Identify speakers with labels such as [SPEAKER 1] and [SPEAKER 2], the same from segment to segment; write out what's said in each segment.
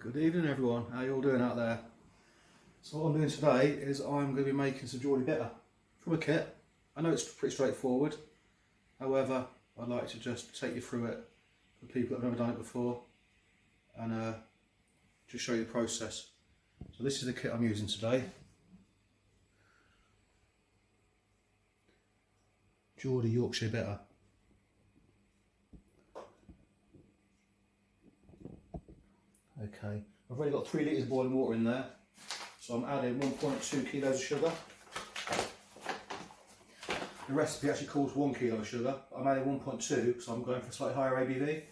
[SPEAKER 1] Good evening everyone, how you all doing out there? So what I'm doing today is I'm going to be making some Geordie Bitter from a kit. I know it's pretty straightforward, however I'd like to just take you through it for people that have never done it before and just show you the process. So this is the kit I'm using today. Geordie Yorkshire Bitter. Okay, I've already got 3 litres of boiling water in there, so I'm adding 1.2 kilos of sugar. The recipe actually calls 1 kilo of sugar, but I'm adding 1.2 so I'm going for a slightly higher ABV.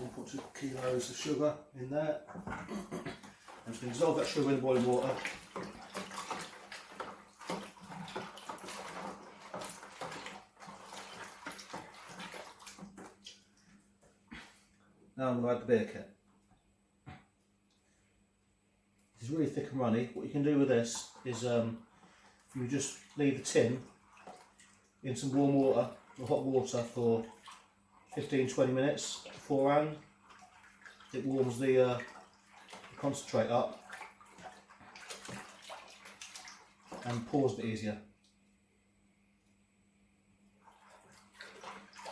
[SPEAKER 1] 1.2 kilos of sugar in there. I'm just going to dissolve that sugar in the boiling water. Now I'm going to add the beer kit. This is really thick and runny. What you can do with this is you just leave the tin in some warm water or hot water for 15-20 minutes beforehand. It warms the concentrate up and pours a bit easier.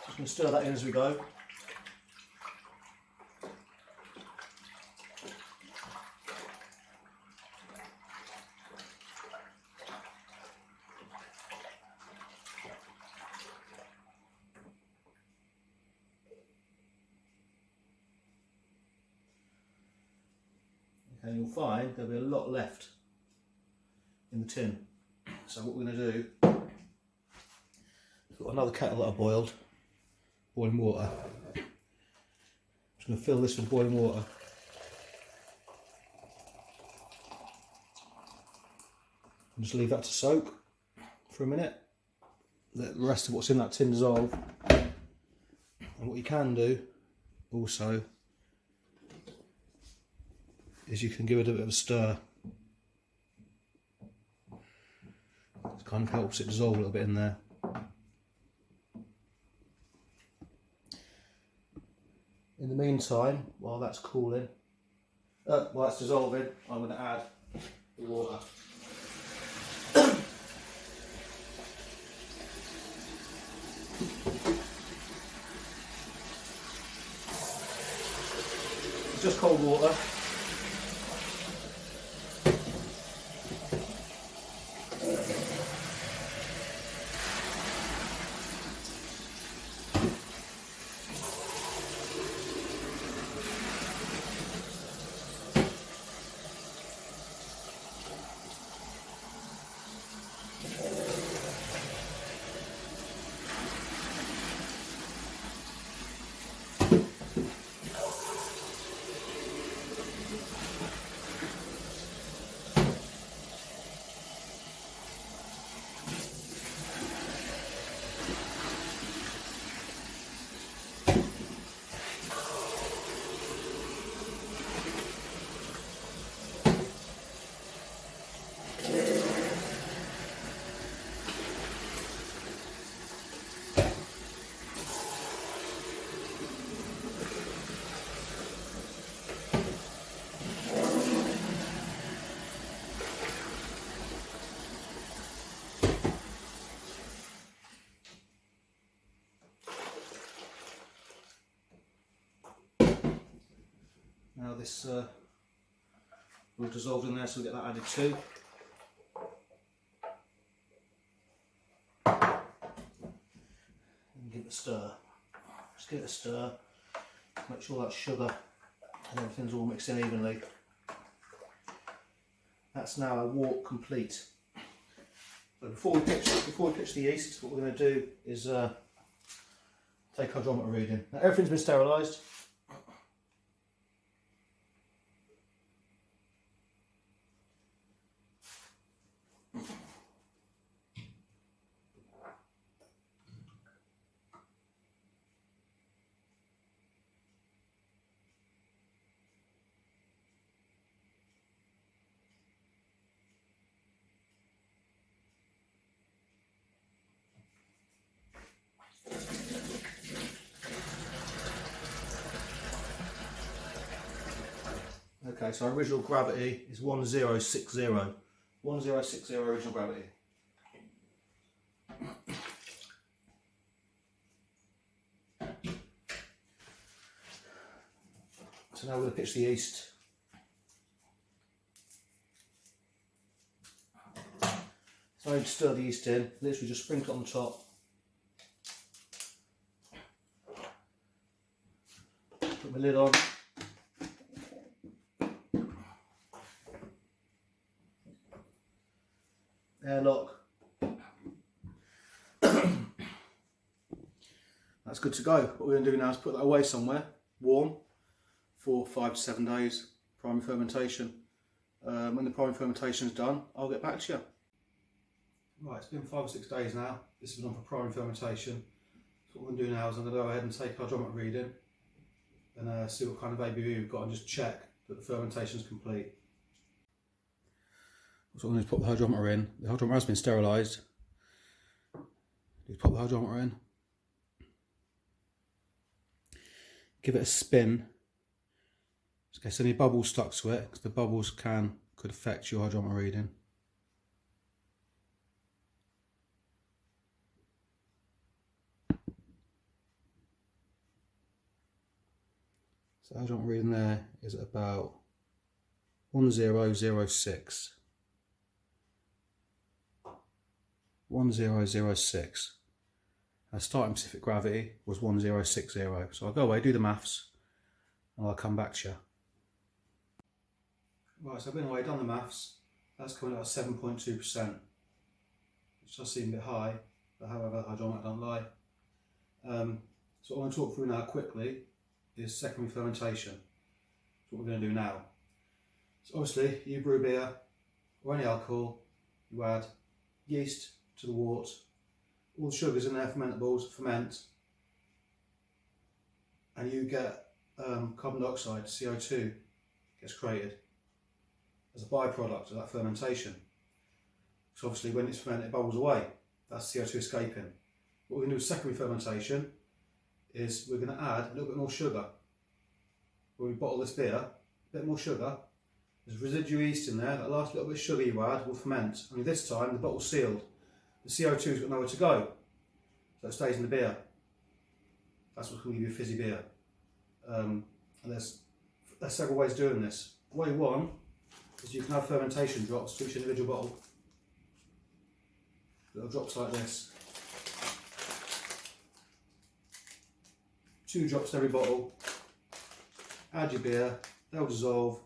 [SPEAKER 1] Just going to stir that in as we go. And you'll find there'll be a lot left in the tin. So what we're going to do, I've got another kettle that I boiled, boiling water. I'm just going to fill this with boiling water. And just leave that to soak for a minute. Let the rest of what's in that tin dissolve. And what you can do also is you can give it a bit of a stir. It kind of helps it dissolve a little bit in there. In the meantime, while that's cooling, while it's dissolving, I'm going to add the water. It's just cold water. Now this will dissolve in there, so we'll get that added too. And give it a stir. Just give it a stir. Make sure that sugar and everything's all mixed in evenly. That's now our wort complete. But before we pitch the yeast, what we're going to do is take our hydrometer reading. Now everything's been sterilised. Okay, so our original gravity is 1060. 1060 original gravity. So now we're going to pitch the yeast. So I stir the yeast in, literally just sprinkle it on the top. Put my lid on. Airlock. That's good to go. What we're going to do now is put that away somewhere, warm, for 5 to 7 days, primary fermentation. When the primary fermentation is done, I'll get back to you. Right, it's been 5 or 6 days now. This is on for primary fermentation. So what I'm going to do now is I'm going to go ahead and take our hydrometer reading and see what kind of ABV we've got and just check that the fermentation is complete. So I'm going to put the hydrometer in. The hydrometer has been sterilised. Just pop the hydrometer in. Give it a spin. In case any bubbles stuck to it, because the bubbles could affect your hydrometer reading. So the hydrometer reading there is at about 1006. 1006. Our starting specific gravity was 1060. So I'll go away, do the maths, and I'll come back to you. Right, so I've been away, done the maths. That's coming out at 7.2%, which does seem a bit high, but however, the hydrometer don't lie. So what I'm going to talk through now quickly is secondary fermentation. That's what we're going to do now. So obviously, you brew beer or any alcohol, you add yeast to the wort, all the sugars in there, fermentables, ferment, and you get carbon dioxide, CO2 gets created as a byproduct of that fermentation. So obviously when it's fermented, it bubbles away, that's CO2 escaping. What we're going to do with secondary fermentation is we're going to add a little bit more sugar. When we bottle this beer, a bit more sugar, there's residual yeast in there, that last little bit of sugar you add will ferment. Only this time the bottle's sealed. The CO2's got nowhere to go, so it stays in the beer. That's what's going to give you a fizzy beer. And there's several ways of doing this. Way one is you can have fermentation drops to each individual bottle. Little drops like this. 2 drops to every bottle. Add your beer, they'll dissolve,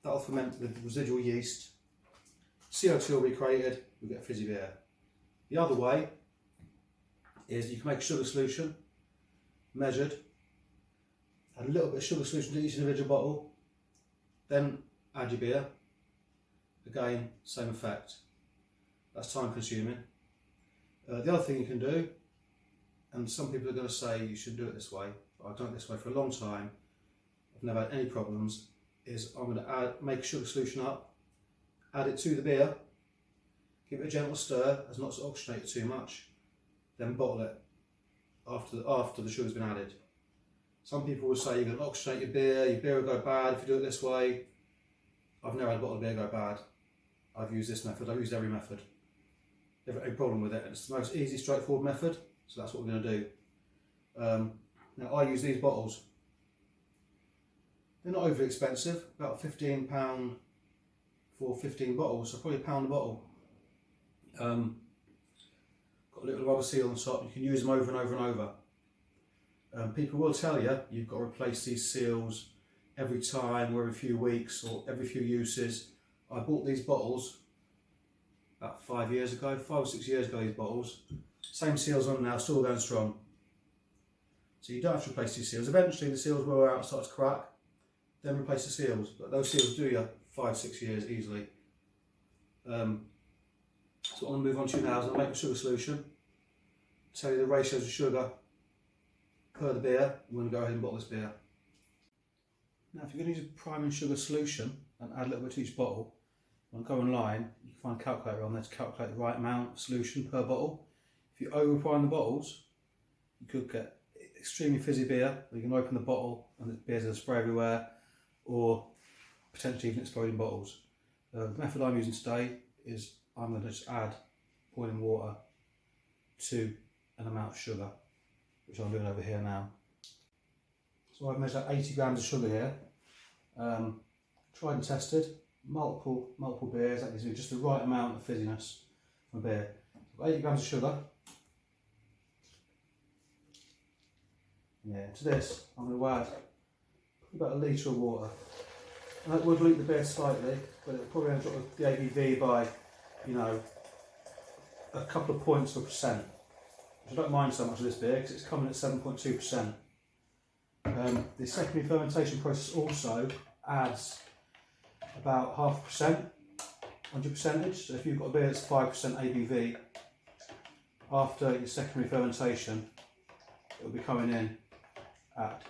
[SPEAKER 1] that'll ferment the residual yeast. CO2 will be created, you'll get a fizzy beer. The other way is you can make a sugar solution, measured, add a little bit of sugar solution to each individual bottle, then add your beer. Again, same effect. That's time consuming. The other thing you can do, and some people are going to say you should do it this way, but I've done it this way for a long time, I've never had any problems, is I'm going to make a sugar solution up, add it to the beer, give it a gentle stir as not to oxygenate it too much, then bottle it after the sugar's been added. Some people will say you're going to oxygenate your beer will go bad if you do it this way. I've never had a bottle of beer go bad. I've used this method, I've used every method. Never had a problem with it. It's the most easy, straightforward method, so that's what we're going to do. Now I use these bottles. They're not overly expensive, about £15 for 15 bottles, so probably £1 a bottle. Got a little rubber seal on the top, you can use them over and over and over. People will tell you you've got to replace these seals every time or every few weeks or every few uses. I bought these bottles about 5 years ago, 5 or 6 years ago, these bottles. Same seals on now, still going strong. So you don't have to replace these seals. Eventually the seals will wear out and start to crack, then replace the seals. But those seals do you 5 or 6 years easily. So what I'm going to move on to now is I'm going to make a sugar solution, tell you the ratios of sugar per the beer. I'm going to go ahead and bottle this beer. Now if you're going to use a priming sugar solution and add a little bit to each bottle, when I go online you can find a calculator on there to calculate the right amount of solution per bottle. If you over prime the bottles, you could get extremely fizzy beer. You can open the bottle and the beer's going to spray everywhere, or potentially even exploding bottles. The method I'm using today is I'm going to just add boiling water to an amount of sugar, which I'm doing over here now. So I've measured 80 grams of sugar here, tried and tested, multiple beers. That gives me just the right amount of fizziness from a beer. So 80 grams of sugar. Yeah, to this I'm going to add about a litre of water. And that would dilute the beer slightly, but it will probably end up with the ABV by, you know, a couple of points of percent. Which I don't mind so much of this beer because it's coming at 7.2%. The secondary fermentation process also adds about 0.5% on your percentage. So if you've got a beer that's 5% ABV, after your secondary fermentation, it will be coming in at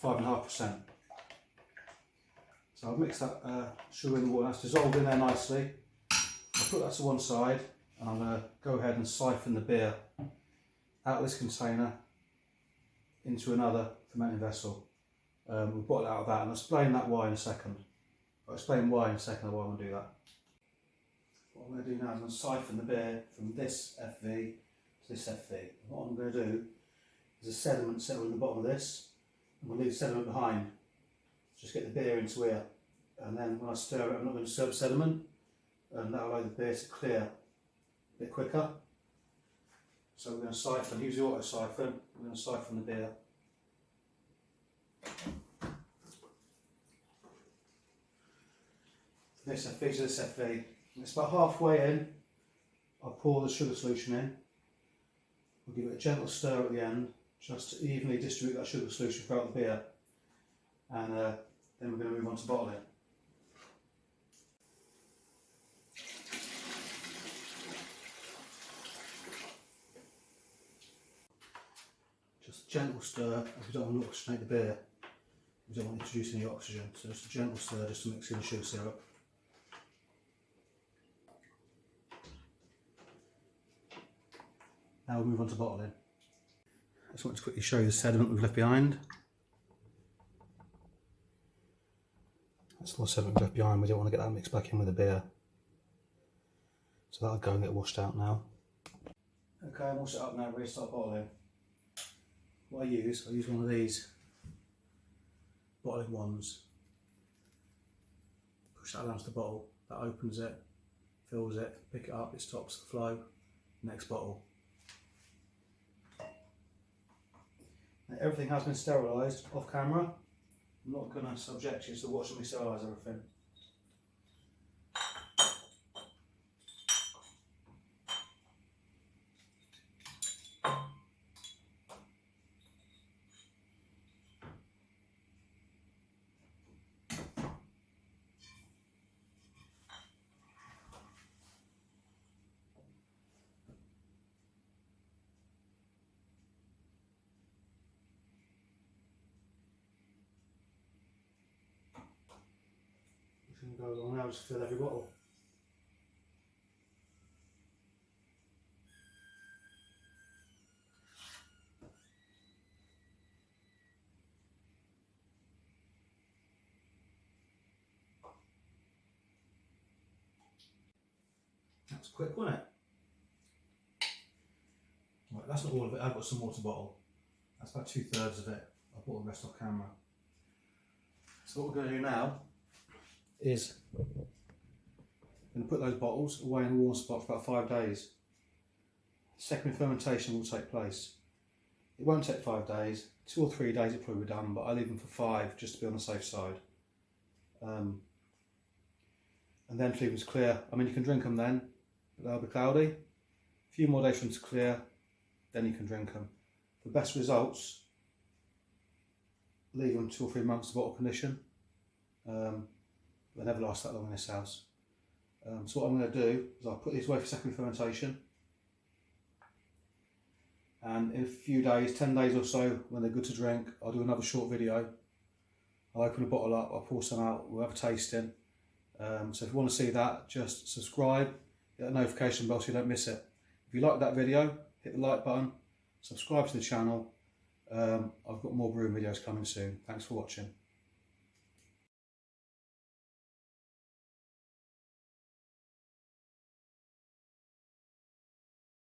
[SPEAKER 1] 5.5%. So I've mixed that sugar in the water, that's dissolved in there nicely. I'll put that to one side and I'm going to go ahead and siphon the beer out of this container into another fermenting vessel. We'll bottle it out of that, and I'll explain that why in a second. I'll explain why in a second why I'm going to do that. What I'm going to do now is I'm going to siphon the beer from this FV to this FV. And what I'm going to do is a sediment settle in the bottom of this, and we'll leave the sediment behind. Just get the beer into here, and then when I stir it, I'm not going to disturb the sediment, and that will allow the beer to clear a bit quicker. So we're going to siphon, use the auto siphon, we're going to siphon the beer. This FV to this FV. It's about halfway in, I'll pour the sugar solution in. We'll give it a gentle stir at the end, just to evenly distribute that sugar solution throughout the beer. And then we're going to move on to bottling. Just a gentle stir, as we don't want to oxygenate the beer. We don't want to introduce any oxygen, so just a gentle stir just to mix in the sugar syrup. Now we'll move on to bottling. I just want to quickly show you the sediment we've left behind. That's the sediment we've left behind, we don't want to get that mixed back in with the beer. So that'll go and get washed out now. Okay, I'm all set up now, ready to start bottling. What I use one of these bottling wands. Push that down to the bottle, that opens it, fills it, pick it up, it stops the flow. Next bottle. Now, everything has been sterilised off camera. I'm not going to subject you to watching me sterilise everything. Goes on now, just fill every bottle. That's quick, wasn't it? Right, that's not all of it, I've got some water bottle. That's about 2/3 of it. I'll put the rest off camera. So what we're going to do now is I'm going to put those bottles away in a warm spot for about 5 days. Secondary fermentation will take place. It won't take 5 days, 2 or 3 days it probably be done, but I leave them for 5 just to be on the safe side. And then to leave them to clear. I mean, you can drink them then, but they'll be cloudy. A few more days for them to clear, then you can drink them. For best results, leave them 2 or 3 months in bottle condition. They never last that long in this house. So what I'm going to do is I'll put these away for secondary fermentation, and in a few days, 10 days or so, when they're good to drink, I'll do another short video. I'll open a bottle up, I'll pour some out, we'll have a tasting. So if you want to see that, just subscribe, hit that notification bell so you don't miss it. If you like that video, hit the like button, subscribe to the channel. I've got more brewing videos coming soon. Thanks for watching.